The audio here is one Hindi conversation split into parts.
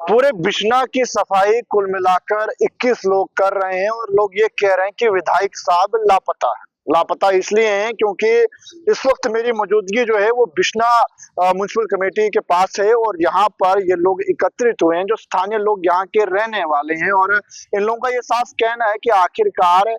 पूरे बिश्ना की सफाई कुल मिलाकर 21 लोग कर रहे हैं और लोग ये कह रहे हैं कि विधायक साहब लापता है। लापता इसलिए हैं क्योंकि इस वक्त मेरी मौजूदगी जो है वो बिश्ना म्युनिसिपल कमेटी के पास है और यहाँ पर ये लोग एकत्रित हुए हैं जो स्थानीय लोग यहाँ के रहने वाले हैं और इन लोगों का ये साफ कहना है कि आखिरकार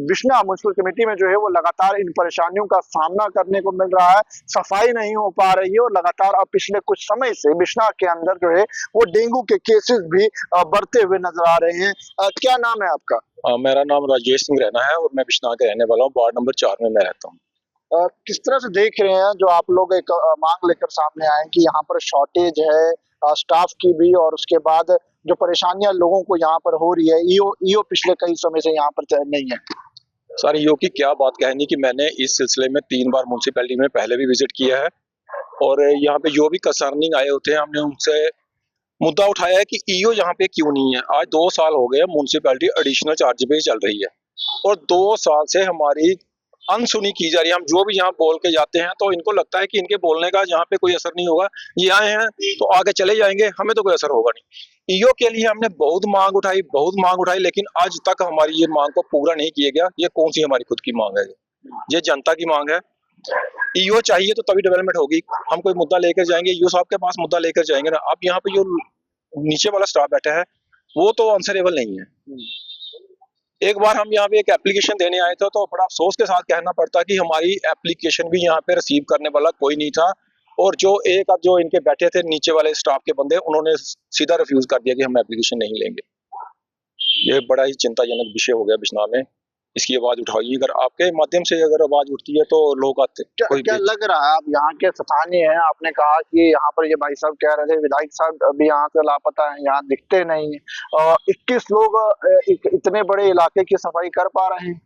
बिश्ना म्युनिसिपल कमेटी में जो है वो लगातार इन परेशानियों का सामना करने को मिल रहा है। सफाई नहीं हो पा रही है और लगातार अब पिछले कुछ समय से बिश्ना के अंदर जो है वो डेंगू के केसेस भी बढ़ते हुए नजर आ रहे हैं। क्या नाम है आपका? मेरा नाम राजेश सिंह रहना है और मैं बिश्नाह के रहने वाला हूँ। वार्ड नंबर 4 में मैं रहता हूँ। किस तरह से देख रहे हैं जो आप लोग एक मांग लेकर सामने आए कि यहाँ पर शॉर्टेज है स्टाफ की भी और उसके बाद जो परेशानियां लोगों को यहाँ पर हो रही है, ईओ पिछले कई समय से यहाँ पर नहीं है। सर ईओ की क्या बात कहनी कि मैंने इस सिलसिले में 3 बार म्यूनसिपैलिटी में पहले भी विजिट किया है और यहाँ पे जो भी कंसर्निंग आए होते हैं हमने उनसे मुद्दा उठाया है कि ईओ यहाँ पे क्यों नहीं है। आज 2 साल हो गए म्यूनसिपैलिटी एडिशनल चार्ज पे चल रही है और 2 साल से हमारी अनसुनी की जा रही है। हम जो भी यहाँ बोल के जाते हैं तो इनको लगता है कि इनके बोलने का यहाँ पे कोई असर नहीं होगा, ये आए हैं तो आगे चले जाएंगे, हमें तो कोई असर होगा नहीं। ईओ के लिए हमने बहुत मांग उठाई लेकिन आज तक हमारी ये मांग को पूरा नहीं किया गया। ये कौन सी हमारी खुद की मांग है? ये जनता की मांग है। ईओ चाहिए तो तभी डेवलपमेंट होगी। हम कोई मुद्दा लेकर जाएंगे, ईओ साहब के पास मुद्दा लेकर जाएंगे ना। अब यहाँ पे जो नीचे वाला स्टाफ बैठा है वो तो आंसरेबल नहीं है। एक बार हम यहाँ पे एक एप्लीकेशन देने आए थे तो बड़ा अफसोस के साथ कहना पड़ता कि हमारी एप्लीकेशन भी यहाँ पे रिसीव करने वाला कोई नहीं था और जो इनके बैठे थे नीचे वाले स्टाफ के बंदे, उन्होंने सीधा रिफ्यूज कर दिया कि हम एप्लीकेशन नहीं लेंगे। ये बड़ा ही चिंताजनक विषय हो गया बिश्नाह में। इसकी आवाज उठाइए, अगर आपके माध्यम से अगर आवाज उठती है तो लोग आते। क्या लग रहा है आप यहाँ के स्थानीय हैं, आपने कहा कि यहाँ पर ये भाई साहब कह रहे थे विधायक साहब अभी यहाँ से लापता है, यहाँ दिखते नहीं है और 21 लोग इतने बड़े इलाके की सफाई कर पा रहे हैं?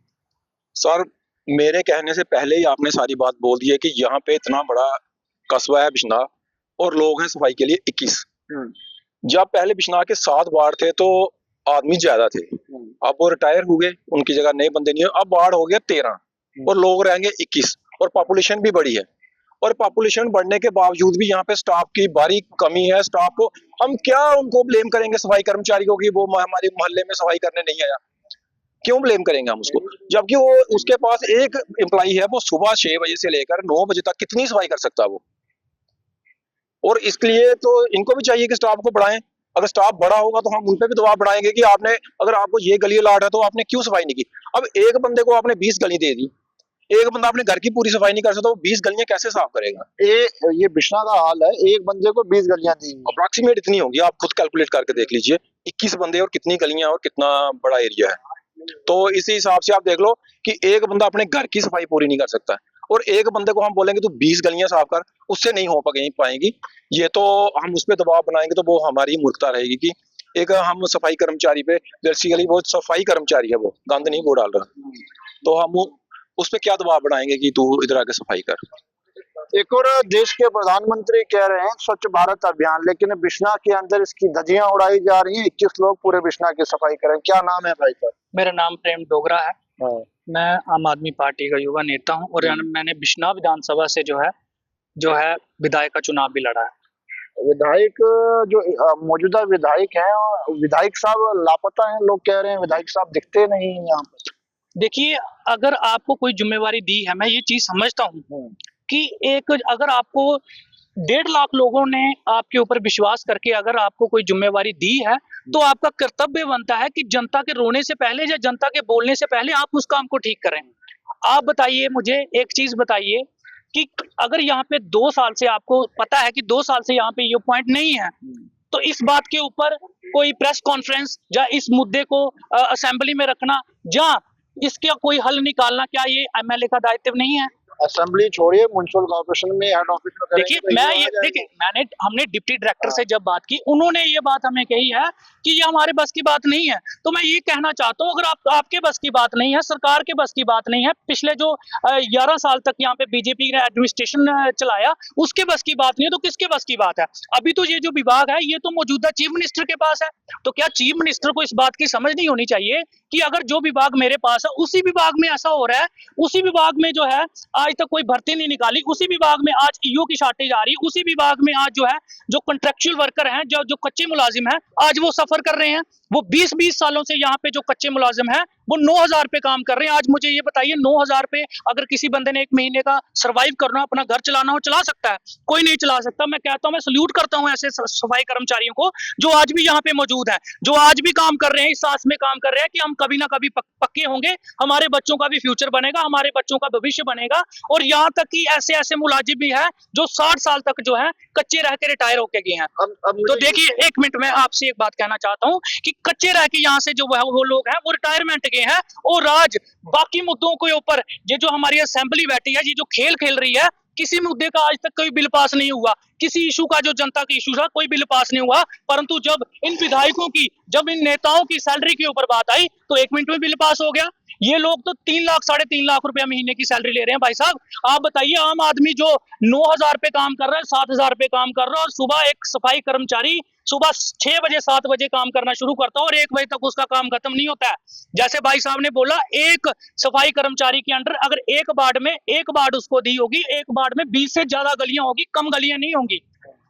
सर मेरे कहने से पहले ही आपने सारी बात बोल दी है कि यहाँ पे इतना बड़ा कस्बा है बिश्नाह और लोग हैं सफाई के लिए 21। जब पहले बिश्नाह के 7 वार्ड थे तो आदमी ज्यादा थे, अब वो रिटायर हो गए, उनकी जगह नए बंदे नहीं है। अब वार्ड हो गया 13 और लोग रहेंगे 21 और पॉपुलेशन भी बढ़ी है और पॉपुलेशन बढ़ने के बावजूद भी यहाँ पे स्टाफ की भारी कमी है। स्टाफ को हम क्या उनको ब्लेम करेंगे सफाई कर्मचारी को कि वो हमारे मोहल्ले में सफाई करने नहीं आया? क्यों ब्लेम करेंगे हम उसको, जबकि वो उसके पास एक एम्प्लॉई है, वो सुबह 6 बजे से लेकर 9 बजे तक कितनी सफाई कर सकता है वो। और इसके लिए तो इनको भी चाहिए कि स्टाफ को बढ़ाएं। अगर स्टाफ बड़ा होगा तो हम उन पे भी दबाव बढ़ाएंगे कि आपने, अगर आपको ये गली लाट है तो आपने क्यों सफाई नहीं की। अब एक बंदे को आपने 20 गली दे दी, एक बंदा अपने घर की पूरी सफाई नहीं कर सकता, वो 20 गलियां कैसे साफ करेगा? ये बिश्ना का हाल है, एक बंदे को 20 गलियां दी, अप्रोक्सीमेट इतनी होंगी, आप खुद कैलकुलेट करके देख लीजिए 21 बंदे और कितनी गलियां और कितना बड़ा एरिया है। तो इसी हिसाब से आप देख लो कि एक बंदा अपने घर की सफाई पूरी नहीं कर सकता और एक बंदे को हम बोलेंगे तू 20 गलियां साफ कर, उससे नहीं हो पाएगी। ये तो हम उस पर दबाव बनाएंगे तो वो हमारी मूर्खता रहेगी कि एक हम सफाई कर्मचारी पे, बेसिकली वो सफाई कर्मचारी है, वो गंद नहीं वो डाल रहा, तो हम उस पर क्या दबाव बनाएंगे कि तू इधर आके सफाई कर। एक और देश के प्रधानमंत्री कह रहे हैं स्वच्छ भारत अभियान, लेकिन बिश्ना के अंदर इसकी धज्जियां उड़ाई जा रही हैं। 21 लोग पूरे बिश्ना की सफाई करें। क्या नाम है भाई साहब? मेरा नाम प्रेम डोगरा है। मैं आम आदमी पार्टी का युवा नेता हूं और मैंने बिश्ना विधानसभा से जो है विधायक का चुनाव भी लड़ा है। विधायक जो मौजूदा विधायक हैं, विधायक साहब लापता हैं, लोग कह रहे हैं विधायक साहब दिखते नहीं हैं यहाँ पर। देखिए, अगर आपको कोई जिम्मेवारी दी है, मैं ये चीज समझता हूँ कि अगर आपको 1.5 लाख लोगों ने आपके ऊपर विश्वास करके अगर आपको कोई जिम्मेवारी दी है तो आपका कर्तव्य बनता है कि जनता के रोने से पहले या जनता के बोलने से पहले आप उस काम को ठीक करें। आप बताइए, मुझे एक चीज बताइए कि अगर यहाँ पे 2 साल से आपको पता है कि 2 साल से यहाँ पे ये पॉइंट नहीं है, तो इस बात के ऊपर कोई प्रेस कॉन्फ्रेंस या इस मुद्दे को असेंबली में रखना या इसका कोई हल निकालना, क्या ये एमएलए का दायित्व नहीं है? असेंबली छोड़िए, म्युनिसिपल कॉर्पोरेशन में हेड ऑफिस में देखिए, हमने डिप्टी डायरेक्टर से जब बात की, उन्होंने ये बात हमें कही है कि ये हमारे बस की बात नहीं है। तो मैं ये कहना चाहता हूँ, अगर आपके बस की बात नहीं है, सरकार के बस की बात नहीं है, पिछले जो 11 साल तक यहाँ पे बीजेपी ने एडमिनिस्ट्रेशन चलाया उसके बस की बात नहीं है, तो किसके बस की बात है? अभी तो ये जो विभाग है ये तो मौजूदा चीफ मिनिस्टर के पास है। तो क्या चीफ मिनिस्टर को इस बात की समझ नहीं होनी चाहिए कि अगर जो विभाग मेरे पास है उसी विभाग में ऐसा हो रहा है, उसी विभाग में जो है आज तक कोई भर्ती नहीं निकाली। उसी विभाग में आज ईओ की शॉर्टेज आ रही है। उसी विभाग में आज जो है जो कॉन्ट्रेक्चुअल वर्कर हैं, जो जो कच्चे मुलाजिम हैं, आज वो सफर कर रहे हैं। वो 20-20 सालों से यहाँ पे जो कच्चे मुलाजिम हैं वो 9,000 पे काम कर रहे हैं। आज मुझे ये बताइए 9,000 पे अगर किसी बंदे ने 1 महीने का सर्वाइव करना हो, अपना घर चलाना हो, चला सकता है? कोई नहीं चला सकता। मैं कहता हूँ, मैं सल्यूट करता हूँ ऐसे सफाई कर्मचारियों को जो आज भी यहाँ पे मौजूद हैं, जो आज भी काम कर रहे हैं, इस आस में काम कर रहे हैं कि हम कभी ना कभी पक्के होंगे, हमारे बच्चों का भी फ्यूचर बनेगा, हमारे बच्चों का भविष्य बनेगा। और यहाँ तक कि ऐसे ऐसे मुलाजिम भी है जो 60 साल तक जो है कच्चे रह के रिटायर होके गए हैं। तो देखिए, 1 मिनट में आपसे एक बात कहना चाहता हूँ कि कच्चे रह के यहाँ से जो वो लोग हैं वो रिटायरमेंट गए हैं। और आज बाकी मुद्दों के ऊपर ये जो हमारी असेंबली बैठी है, ये जो खेल खेल रही है, किसी मुद्दे का आज तक कोई बिल पास नहीं हुआ। किसी इशू का जो जनता का इशू था, कोई बिल पास नहीं हुआ। परंतु जब इन विधायकों की, जब इन नेताओं की सैलरी के ऊपर बात आई तो 1 मिनट में बिल पास हो गया। ये लोग तो 3 लाख 3.5 लाख रुपया महीने की सैलरी ले रहे हैं। भाई साहब, आप बताइए, आम आदमी जो 9,000 पे काम कर रहा है, 7,000 पे काम कर रहा है, और सुबह एक सफाई कर्मचारी सुबह 6 बजे 7 बजे काम करना शुरू करता है और 1 बजे तक उसका काम खत्म नहीं होता है। जैसे भाई साहब ने बोला, एक सफाई कर्मचारी के अंडर अगर एक वार्ड उसको दी होगी, एक वार्ड में 20 से ज्यादा गलियां होगी, कम गलियां नहीं होंगी।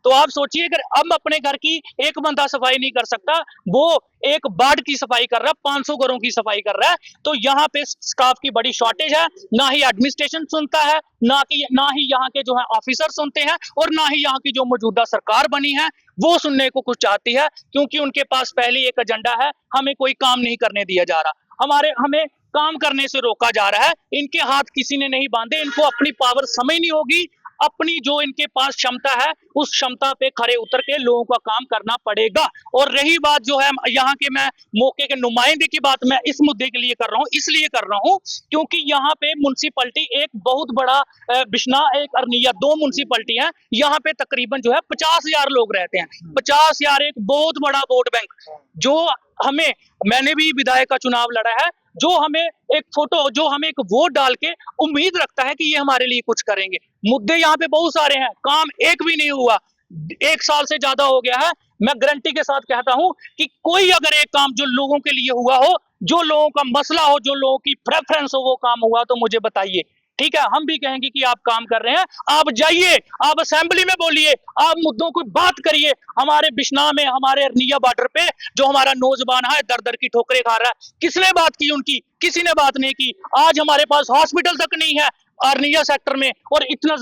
तो आप सोचिए, अगर अब अपने घर की एक बंदा सफाई नहीं कर सकता, वो एक वार्ड की सफाई कर रहा है, 500 घरों की सफाई कर रहा है। तो यहाँ पे स्टाफ की बड़ी शॉर्टेज है। ना ही एडमिनिस्ट्रेशन सुनता है, ना ही यहाँ के जो है ऑफिसर सुनते हैं, और ना ही यहाँ की जो मौजूदा सरकार बनी है वो सुनने को कुछ चाहती है, क्योंकि उनके पास पहले एक एजेंडा है, हमें कोई काम नहीं करने दिया जा रहा, हमें काम करने से रोका जा रहा है। इनके हाथ किसी ने नहीं बांधे, इनको अपनी पावर समझनी होगी। अपनी जो इनके पास क्षमता है, उस क्षमता पे खरे उतर के लोगों का काम करना पड़ेगा। और रही बात जो है यहाँ के, मैं मौके के नुमाइंदे की बात मैं इस मुद्दे के लिए कर रहा हूँ, इसलिए कर रहा हूँ क्योंकि यहाँ पे म्युनिसिपैलिटी एक बहुत बड़ा, बिश्ना एक अरनिया, 2 म्युनिसिपैलिटी है। यहाँ पे तकरीबन जो है 50,000 लोग रहते हैं। 50,000 एक बहुत बड़ा वोट बैंक, जो हमें, मैंने भी विधायक का चुनाव लड़ा है, जो हमें एक वोट डाल के उम्मीद रखता है कि ये हमारे लिए कुछ करेंगे। मुद्दे यहाँ पे बहुत सारे हैं, काम एक भी नहीं हुआ, 1 साल से ज्यादा हो गया है। मैं गारंटी के साथ कहता हूं कि कोई अगर एक काम जो लोगों के लिए हुआ हो, जो लोगों का मसला हो, जो लोगों की प्रेफरेंस हो, वो काम हुआ तो मुझे बताइए। ठीक है, हम भी कहेंगे कि आप काम कर रहे हैं, आप जाइए, आप असेंबली में बोलिए, आप मुद्दों की बात करिए। हमारे बिश्ना में, हमारे अरनिया बॉर्डर पे जो हमारा नौजवान है दर दर की ठोकरें खा रहा है, किसने बात की उनकी? किसी ने बात नहीं की। आज हमारे पास हॉस्पिटल तक नहीं है अरनिया सेक्टर में, और इतना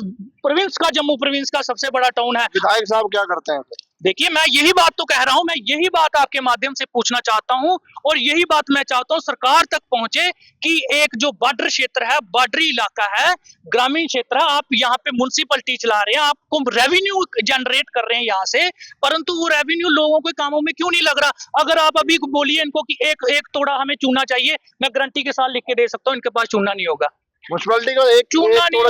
प्रोविंस का, जम्मू प्रोविंस का सबसे बड़ा टाउन है। विधायक साहब क्या करते हैं? देखिए, मैं यही बात तो कह रहा हूं, मैं यही बात आपके माध्यम से पूछना चाहता हूं, और यही बात मैं चाहता हूं सरकार तक पहुंचे कि एक जो बॉर्डर क्षेत्र है, बॉर्डरी इलाका है, ग्रामीण क्षेत्र है, आप यहाँ पे म्युनिसिपैलिटी चला रहे हैं, आपको रेवेन्यू जनरेट कर रहे हैं यहाँ से, परंतु वो रेवेन्यू लोगों के कामों में क्यों नहीं लग रहा? अगर आप अभी बोलिए इनको कि एक तोड़ा हमें चूना चाहिए, मैं गारंटी के साथ लिख के दे सकता हूँ, इनके पास चूना नहीं होगा। म्युनिसिपैलिटी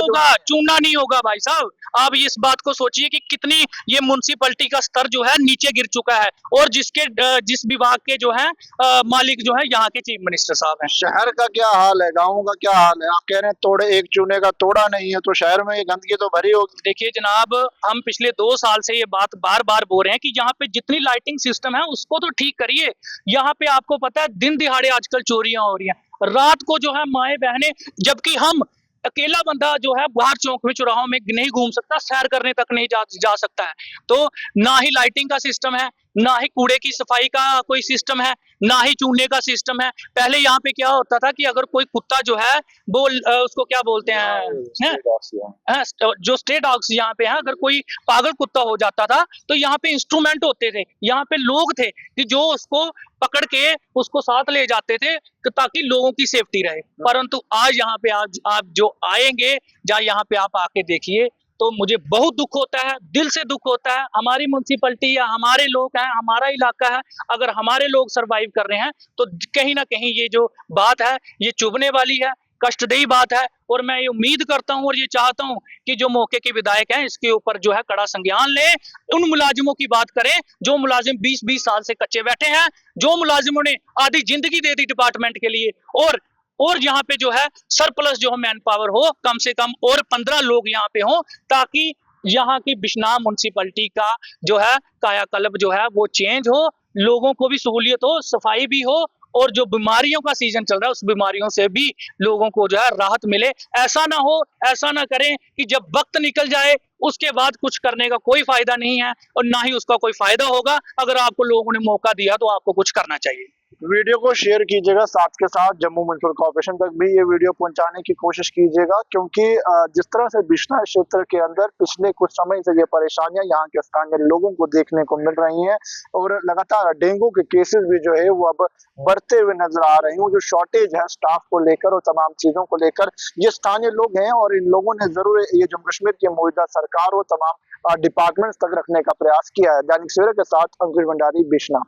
का चूना नहीं होगा भाई साहब। आप इस बात को सोचिए कि कितनी ये म्युनिसिपैलिटी का स्तर जो है नीचे गिर चुका है, और जिस विभाग के जो है मालिक जो है यहाँ के चीफ मिनिस्टर साहब हैं। शहर का क्या हाल है, गाँव का क्या हाल है? आप कह रहे हैं तोड़े, एक चूने का तोड़ा नहीं है, तो शहर में ये गंदगी तो भरी होगी। देखिए जनाब, हम पिछले 2 साल से ये बात बार बार बोल रहे हैं कि यहाँ पे जितनी लाइटिंग सिस्टम है उसको तो ठीक करिए। यहाँ पे आपको पता है दिन दिहाड़े आजकल चोरियां हो रही हैं, रात को जो है माए बहने, जबकि हम अकेला बंदा जो है बाहर चौक में, चौराहों में नहीं घूम सकता, सैर करने तक नहीं जा सकता है। तो ना ही लाइटिंग का सिस्टम है, ना ही कूड़े की सफाई का कोई सिस्टम है, ना ही चूने का सिस्टम है। पहले यहाँ पे क्या होता था कि अगर कोई कुत्ता जो है वो उसको क्या बोलते हैं, जो स्ट्रे डॉग्स यहाँ पे हैं, अगर कोई पागल कुत्ता हो जाता था तो यहाँ पे इंस्ट्रूमेंट होते थे, यहाँ पे लोग थे कि जो उसको पकड़ के उसको साथ ले जाते थे ताकि लोगों की सेफ्टी रहे। परंतु आज यहाँ पे आप जो आएंगे, जहाँ यहाँ पे आप आके देखिए, तो मुझे बहुत दुख होता है, दिल से दुख होता है। हमारी म्युनिसिपैलिटी या हमारे लोग हैं, हमारा इलाका है, अगर हमारे लोग सरवाइव कर रहे हैं तो कहीं ना कहीं ये जो बात है ये चुभने वाली है, कष्टदेयी बात है। और मैं ये उम्मीद करता हूं और ये चाहता हूं कि जो मौके के विधायक हैं इसके ऊपर जो है कड़ा संज्ञान ले, उन मुलाजिमों की बात करें जो मुलाजिम 20-20 साल से कच्चे बैठे हैं, जो मुलाजिमों ने आधी जिंदगी दे दी डिपार्टमेंट के लिए, और यहाँ पे जो है सरप्लस जो है मैन पावर हो, कम से कम और 15 लोग यहाँ पे हों, ताकि यहाँ की बिश्नाह म्युनिसिपैलिटी का जो है कायाकल्प जो है वो चेंज हो, लोगों को भी सहूलियत हो, सफाई भी हो, और जो बीमारियों का सीजन चल रहा है उस बीमारियों से भी लोगों को जो है राहत मिले। ऐसा ना हो, ऐसा ना करें कि जब वक्त निकल जाए उसके बाद कुछ करने का कोई फायदा नहीं है और ना ही उसका कोई फायदा होगा। अगर आपको लोगों ने मौका दिया तो आपको कुछ करना चाहिए। वीडियो को शेयर कीजिएगा, साथ के साथ जम्मू म्युनिसिपल कॉर्पोरेशन तक भी ये वीडियो पहुंचाने की कोशिश कीजिएगा, क्योंकि जिस तरह से बिश्ना क्षेत्र के अंदर पिछले कुछ समय से ये परेशानियां यहाँ के स्थानीय लोगों को देखने को मिल रही हैं और लगातार डेंगू के केसेस भी जो है वो अब बढ़ते हुए नजर आ रहे हैं। वो जो शॉर्टेज है स्टाफ को लेकर और तमाम चीजों को लेकर, ये स्थानीय लोग हैं और इन लोगों ने जरूर ये जम्मू कश्मीर की मौजूदा सरकार और तमाम डिपार्टमेंट्स तक रखने का प्रयास किया है। दैनिक सवेरा के साथ अंकुश भंडारी, बिश्ना।